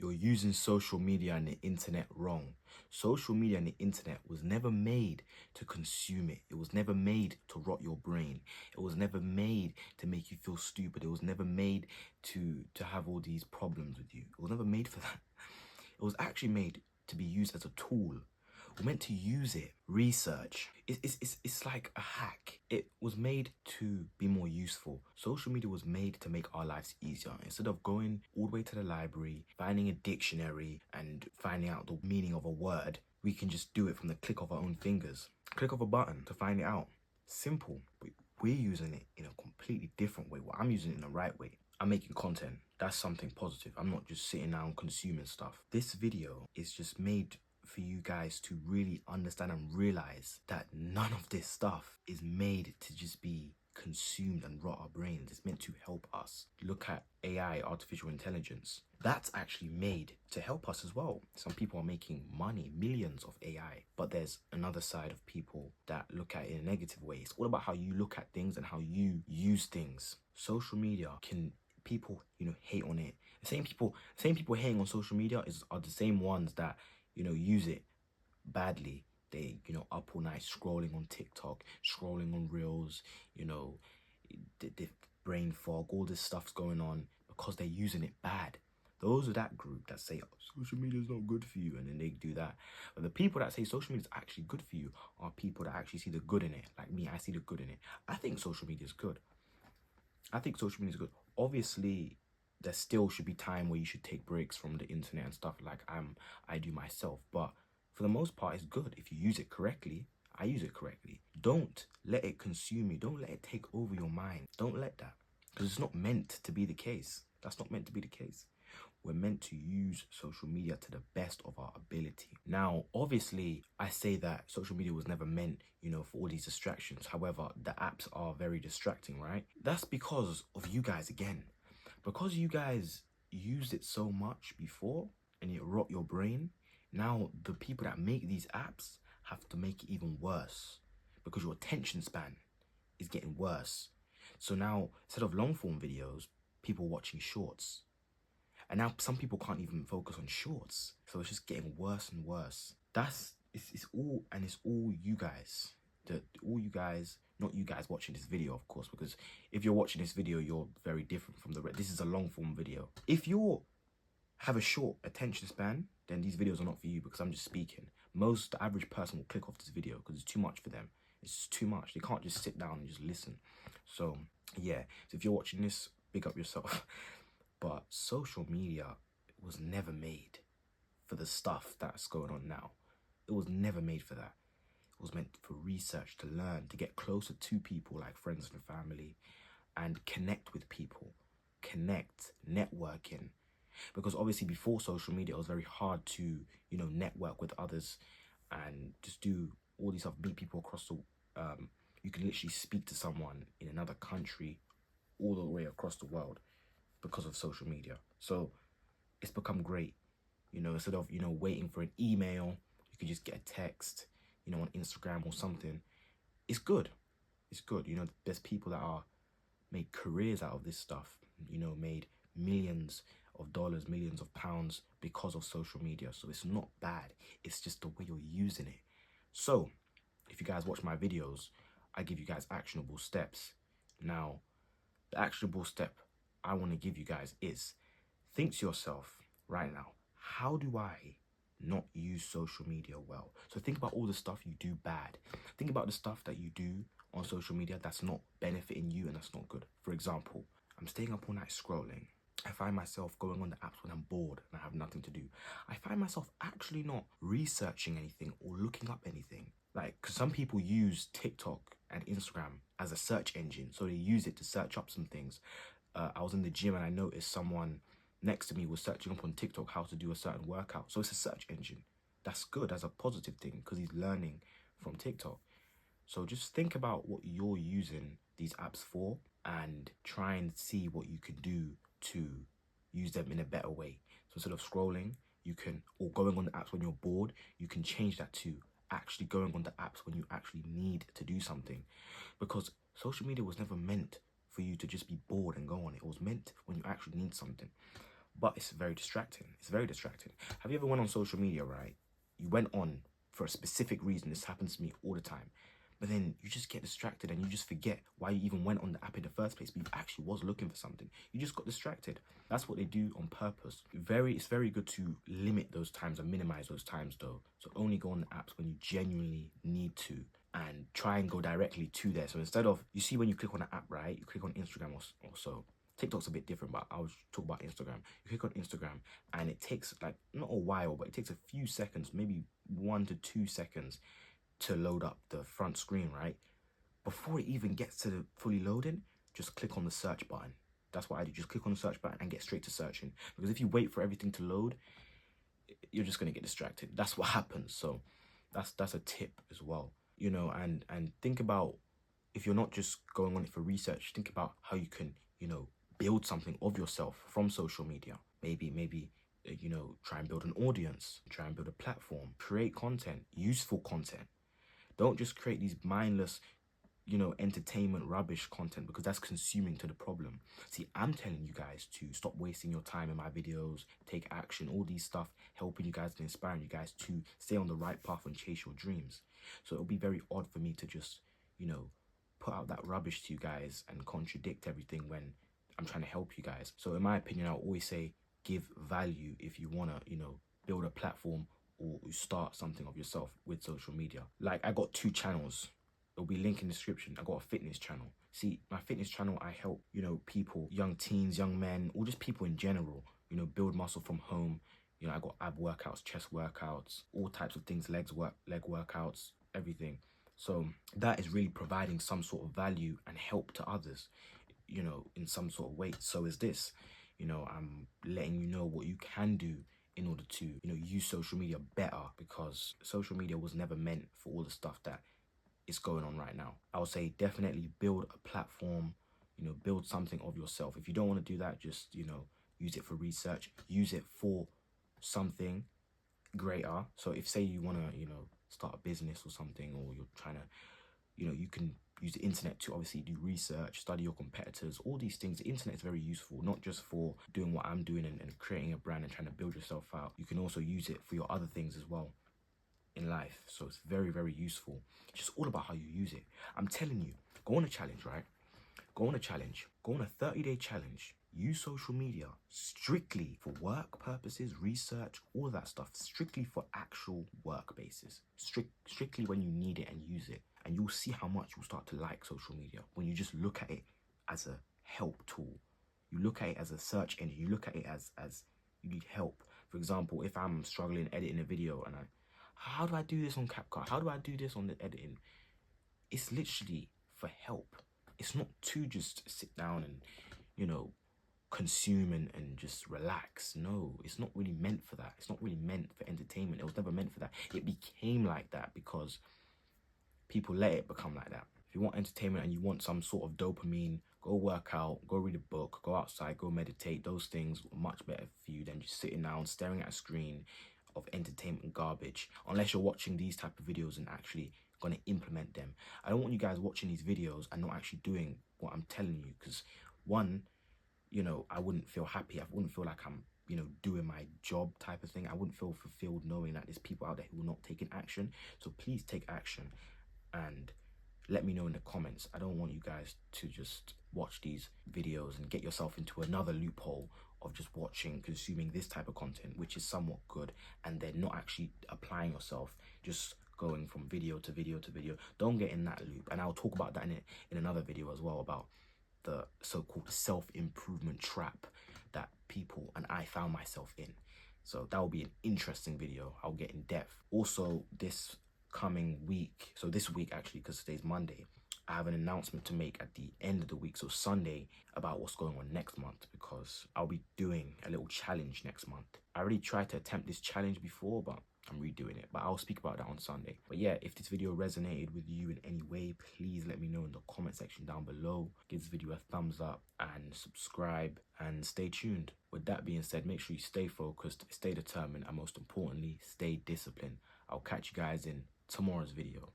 You're using social media and the internet wrong. Social media and the internet was never made to consume it. It was never made to rot your brain. It was never made to make you feel stupid. It was never made to have all these problems with you. It was never made for that. It was actually made to be used as a tool. We're meant to use it, research. It's like a hack. It was made to be more useful. Social media was made to make our lives easier. Instead of going all the way to the library, finding a dictionary and finding out the meaning of a word, we can just do it from the click of our own fingers. Click of a button to find it out. Simple, but we're using it in a completely different way. Well, I'm using it in the right way. I'm making content. That's something positive. I'm not just sitting down consuming stuff. This video is just made for you guys to really understand and realize that none of this stuff is made to just be consumed and rot our brains. It's meant to help us. Look at AI, artificial intelligence. That's actually made to help us as well. Some people are making money, millions of AI, but there's another side of people that look at it in a negative way. It's all about how you look at things and how you use things. Social media can, people, hate on it. The same people hating on social media are the same ones that, use it badly. They, up all night scrolling on TikTok, scrolling on Reels, the brain fog, all this stuff's going on because they're using it bad. Those are that group that say, oh, social media is not good for you, and then they do that. But the people that say social media is actually good for you are people that actually see the good in it. Like me, I see the good in it. I think social media is good. I think social media is good. Obviously, there still should be time where you should take breaks from the internet and stuff like I do myself. But for the most part, it's good if you use it correctly. I use it correctly. Don't let it consume you. Don't let it take over your mind. Don't let that. Because it's not meant to be the case. That's not meant to be the case. We're meant to use social media to the best of our ability. Now, obviously, I say that social media was never meant, for all these distractions. However, the apps are very distracting, right? That's because of you guys again. Because you guys used it so much before and it rot your brain, now the people that make these apps have to make it even worse because your attention span is getting worse. So now, instead of long form videos, people watching shorts. And now some people can't even focus on shorts. So it's just getting worse and worse. It's all you guys. All you guys, not you guys watching this video, of course, because if you're watching this video, you're very different from the rest. This is a long form video. If you have a short attention span, then these videos are not for you because I'm just speaking. The average person will click off this video because it's too much for them. It's too much. They can't just sit down and just listen. So yeah, so if you're watching this, big up yourself. But social media was never made for the stuff that's going on now. It was never made for that. It was meant for research, to learn, to get closer to people like friends and family and connect with people. Networking. Because obviously before social media, it was very hard to, network with others and just do all these stuff, meet people across the, you can literally speak to someone in another country all the way across the world because of social media. So it's become great. Instead of, waiting for an email, you can just get a text, on Instagram or something. It's good. It's good. There's people that are made careers out of this stuff, made millions of dollars, millions of pounds because of social media. So it's not bad. It's just the way you're using it. So if you guys watch my videos, I give you guys actionable steps. Now, the actionable step I want to give you guys is think to yourself right now, how do I not use social media well? So think about all the stuff you do bad. Think about the stuff that you do on social media that's not benefiting you and that's not good. For example, I'm staying up all night scrolling. I find myself going on the apps when I'm bored and I have nothing to do. I find myself actually not researching anything or looking up anything. Like, because some people use TikTok and Instagram as a search engine. So they use it to search up some things. I was in the gym and I noticed someone next to me was searching up on TikTok how to do a certain workout. So it's a search engine. That's good. That's a positive thing because he's learning from TikTok. So just think about what you're using these apps for and try and see what you can do to use them in a better way. So instead of scrolling, or going on the apps when you're bored, you can change that to actually going on the apps when you actually need to do something. Because social media was never meant for you to just be bored and go on it. It was meant when you actually need something. but it's very distracting. It's very distracting. Have you ever went on social media, right? You went on for a specific reason. This happens to me all the time. But then you just get distracted and you just forget why you even went on the app in the first place. But you actually was looking for something. You just got distracted. That's what they do on purpose. It's very good to limit those times and minimize those times though. So only go on the apps when you genuinely need to, and try and go directly to there. So instead of, you see when you click on an app, right? You click on Instagram or so. TikTok's a bit different, but I'll talk about Instagram. You click on Instagram and it takes like, not a while, but it takes a few seconds, maybe 1 to 2 seconds to load up the front screen, right? Before it even gets to the fully loading, just click on the search button. That's what I do. Just click on the search button and get straight to searching. Because if you wait for everything to load, you're just gonna get distracted. That's what happens. So that's a tip as well. You know, and think about, if you're not just going on it for research, think about how you can, you know, build something of yourself from social media. Maybe you know, try and build an audience, try and build a platform, create content, useful content. Don't just create these mindless, you know, entertainment rubbish content, because that's consuming to the problem. See, I'm telling you guys to stop wasting your time in my videos, take action, all these stuff, helping you guys and inspiring you guys to stay on the right path and chase your dreams. So it'll be very odd for me to just, you know, put out that rubbish to you guys and contradict everything when I'm trying to help you guys. So in my opinion, I'll always say, give value if you want to, you know, build a platform or start something of yourself with social media. Like, I got 2 channels. It'll be linked in the description. I got a fitness channel. See, my fitness channel, I help, you know, people, young teens, young men, or just people in general, you know, build muscle from home. You know, I got ab workouts, chest workouts, all types of things, leg workouts, everything. So that is really providing some sort of value and help to others, you know, in some sort of way. So is this, you know, I'm letting you know what you can do in order to, you know, use social media better, because social media was never meant for all the stuff that is going on right now. I would say definitely build a platform, you know, build something of yourself. If you don't want to do that, just, you know, use it for research, use it for something greater. So if, say, you want to, you know, start a business or something, or you're trying to, you know, you can use the internet to obviously do research, study your competitors, all these things. The internet is very useful, not just for doing what I'm doing and creating a brand and trying to build yourself out. You can also use it for your other things as well in life. So it's very, very useful. It's just all about how you use it. I'm telling you, go on a challenge, right? Go on a challenge. Go on a 30-day challenge. Use social media strictly for work purposes, research, all that stuff. Strictly for actual work basis. Strictly when you need it, and use it. And you'll see how much you'll start to like social media when you just look at it as a help tool. You look at it as a search engine. You look at it as you need help. For example, if I'm struggling editing a video and how do I do this on CapCut? How do I do this on the editing? It's literally for help. It's not to just sit down and, you know, consume and just relax. No, it's not really meant for that. It's not really meant for entertainment. It was never meant for that. It became like that because people let it become like that. If you want entertainment and you want some sort of dopamine, go work out, go read a book, go outside, go meditate. Those things are much better for you than just sitting down, staring at a screen of entertainment garbage, unless you're watching these type of videos and actually going to implement them. I don't want you guys watching these videos and not actually doing what I'm telling you, because one, you know, I wouldn't feel happy. I wouldn't feel like I'm, you know, doing my job type of thing. I wouldn't feel fulfilled knowing that there's people out there who are not taking action. So please take action and let me know in the comments. I don't want you guys to just watch these videos and get yourself into another loophole of just watching, consuming this type of content, which is somewhat good, and then not actually applying yourself, just going from video to video to video. Don't get in that loop. And I'll talk about that in another video as well, about the so-called self-improvement trap that people and I found myself in. So that will be an interesting video. I'll get in depth. Also, this coming week, so this week actually, because today's Monday, I have an announcement to make at the end of the week, so Sunday, about what's going on next month, because I'll be doing a little challenge next month. I already tried to attempt this challenge before, but I'm redoing it, but I'll speak about that on Sunday. But yeah, if this video resonated with you in any way, please let me know in the comment section down below. Give this video a thumbs up and subscribe, and stay tuned. With that being said, make sure you stay focused, stay determined, and most importantly, stay disciplined. I'll catch you guys in tomorrow's video.